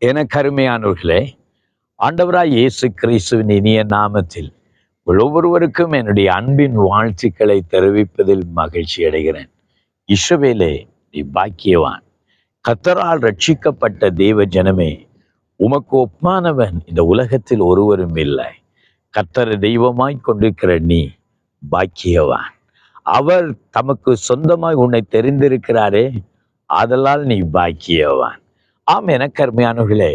எனக்கு அருமையானவர்களே, ஆண்டவராய் இயேசு கிறிஸ்துவின் இனிய நாமத்தில் ஒவ்வொருவருக்கும் என்னுடைய அன்பின் வாழ்த்துக்களை தெரிவிப்பதில் மகிழ்ச்சி அடைகிறேன். இஸ்ரவேலே, நீ பாக்கியவான். கர்த்தரால் ரட்சிக்கப்பட்ட தேவ ஜனமே, உமக்கு ஒப்பானவன் இந்த உலகத்தில் ஒருவரும் இல்லை. கர்த்தரை தெய்வமாய் கொண்டிருக்கிற நீ பாக்கியவான். அவர் தமக்கு சொந்தமாய் உன்னை தெரிந்திருக்கிறாரே, ஆதலால் நீ பாக்கியவான். ஆம், எனக்கு அருமையானவர்களே,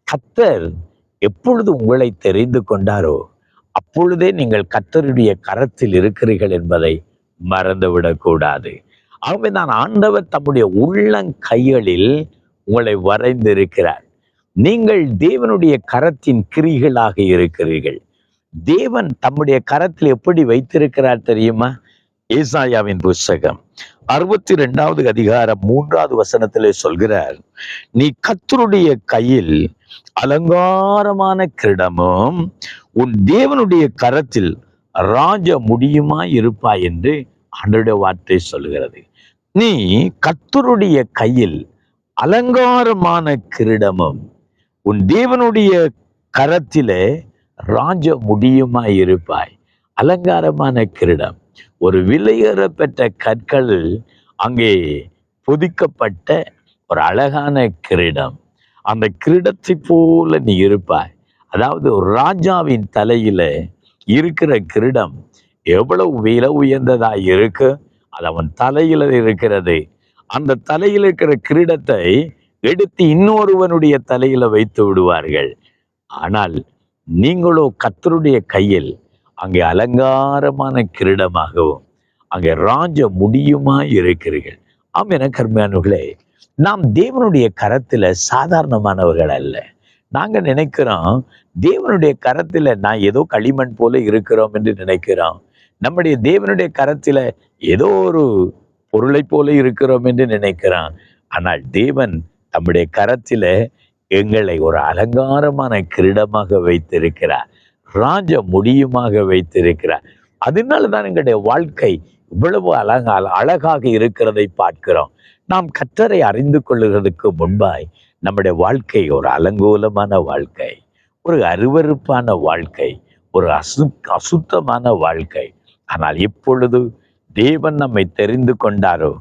கர்த்தர் எப்பொழுது உங்களை தெரிந்து கொண்டாரோ அப்பொழுதே நீங்கள் கர்த்தருடைய கரத்தில் இருக்கிறீர்கள் என்பதை மறந்துவிடக் கூடாது. ஆகவே நான் ஆண்டவர் தம்முடைய உள்ளங்கைகளில் உங்களை வரைந்திருக்கிறார். நீங்கள் தேவனுடைய கரத்தின் கிரிகளாக இருக்கிறீர்கள். தேவன் தம்முடைய கரத்தில் எப்படி வைத்திருக்கிறார் தெரியுமா? ஏசாயாவின் புஸ்தகம் 62வது அதிகாரம் 3வது வசனத்திலே சொல்கிறார், நீ கர்த்தருடைய கையில் அலங்காரமான கிரீடமும் உன் தேவனுடைய கரத்தில் ராஜ முடியுமாய் இருப்பாய் என்று ஆண்டவருடைய வார்த்தை சொல்கிறது. நீ கர்த்தருடைய கையில் அலங்காரமான கிரீடமும் உன் தேவனுடைய கரத்திலே ராஜ முடியுமாய் இருப்பாய். அலங்காரமான கிரீடம், ஒரு விலையேற பெற்ற கற்களில் அங்கே பொதிக்கப்பட்ட ஒரு அழகான கிரீடம். அந்த கிரீடத்தை போல நீ இருப்பாய். அதாவது ஒரு ராஜாவின் தலையில இருக்கிற கிரீடம் எவ்வளவு விலை உயர்ந்ததாய் இருக்கு, அது அவன் தலையில இருக்கிறது. அந்த தலையில் இருக்கிற கிரீடத்தை எடுத்து இன்னொருவனுடைய தலையில வைத்து விடுவார்கள். ஆனால் நீங்களோ கர்த்தருடைய கையில் அங்கே அலங்காரமான கிரீடமாகவும் அங்கே ராஜ முடியுமாய் இருக்கிறீர்கள். ஆம், எனக்கு அருமையானவர்களே, நாம் தேவனுடைய கரத்துல சாதாரணமானவர்கள் அல்ல. நாங்க நினைக்கிறோம் தேவனுடைய கரத்துல நான் ஏதோ களிமண் போல இருக்கிறோம் என்று நினைக்கிறோம். நம்முடைய தேவனுடைய கரத்துல ஏதோ ஒரு பொருளை போல இருக்கிறோம் என்று நினைக்கிறோம். ஆனால் தேவன் நம்முடைய கரத்தில எங்களை ஒரு அலங்காரமான கிரீடமாக வைத்திருக்கிறார், ராஜ முடியுமாக வைத்திருக்கிறார். அதனால்தான் எங்களுடைய வாழ்க்கை இவ்வளவு அழகாக இருக்கிறதை பார்க்கிறோம். நாம் கர்த்தரை அறிந்து கொள்ளுகிறதுக்கு முன்பாய் நம்முடைய வாழ்க்கை ஒரு அலங்கோலமான வாழ்க்கை, ஒரு அருவருப்பான வாழ்க்கை, ஒரு அசுத்தமான வாழ்க்கை. ஆனால் இப்பொழுது தேவன் நம்மை தெரிந்து கொண்டாரோ,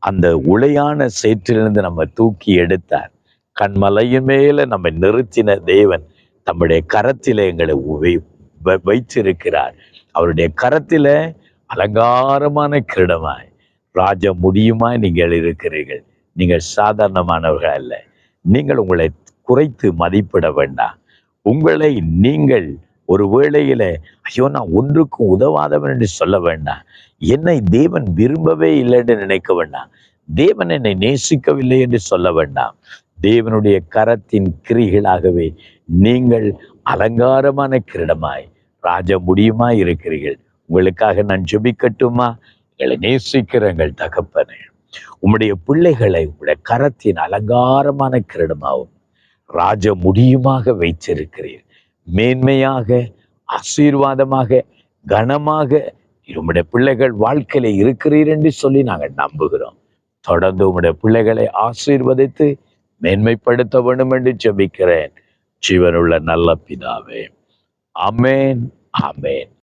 அந்த உளையான சேற்றிலிருந்து நம்ம தூக்கி எடுத்தார். கண்மலையின் மேல நம்மை நிறுத்தின தேவன் தம்முடைய கரத்தில எங்களை வைத்திருக்கிறார். அவருடைய கரத்தில அலங்காரமான கிரீடமாய் ராஜ முடியுமாய் நீங்கள் இருக்கிறீர்கள். நீங்கள் சாதாரணமானவர்கள் அல்ல. நீங்கள் உங்களை குறைத்து மதிப்பிட வேண்டாம். உங்களை நீங்கள் ஒரு வேளையில ஐயோ நான் ஒன்றுக்கும் உதவாதவன் என்று சொல்ல வேண்டாம். என்னை தேவன் விரும்பவே இல்லை என்று நினைக்க வேண்டாம். தேவன் என்னை நேசிக்கவில்லை என்று சொல்ல வேண்டாம். தேவனுடைய கரத்தின் கிரிகளாகவே நீங்கள் அலங்காரமான கிரீடமாய் ராஜ முடியுமாய் இருக்கிறீர்கள். உங்களுக்காக நான் ஜெபிக்கட்டுமா? எங்களை நேசிக்கிற எங்கள் தகப்பனே, உம்முடைய பிள்ளைகளை உங்களுடைய கரத்தின் அலங்காரமான கிரீடமாகவும் ராஜ முடியுமாக வைத்திருக்கிறீர். மேன்மையாக, ஆசீர்வாதமாக, கனமாக உம்முடைய பிள்ளைகள் வாழ்க்கையில இருக்கிறீர் என்று சொல்லி நாங்கள் நம்புகிறோம். தொடர்ந்து உம்முடைய பிள்ளைகளை ஆசீர்வதித்து மேன்மைப்படுத்த வேண்டும் என்று ஜெபிக்கிறேன். ஜீவனுள்ள நல்ல பிதாவே, ஆமென், ஆமென்.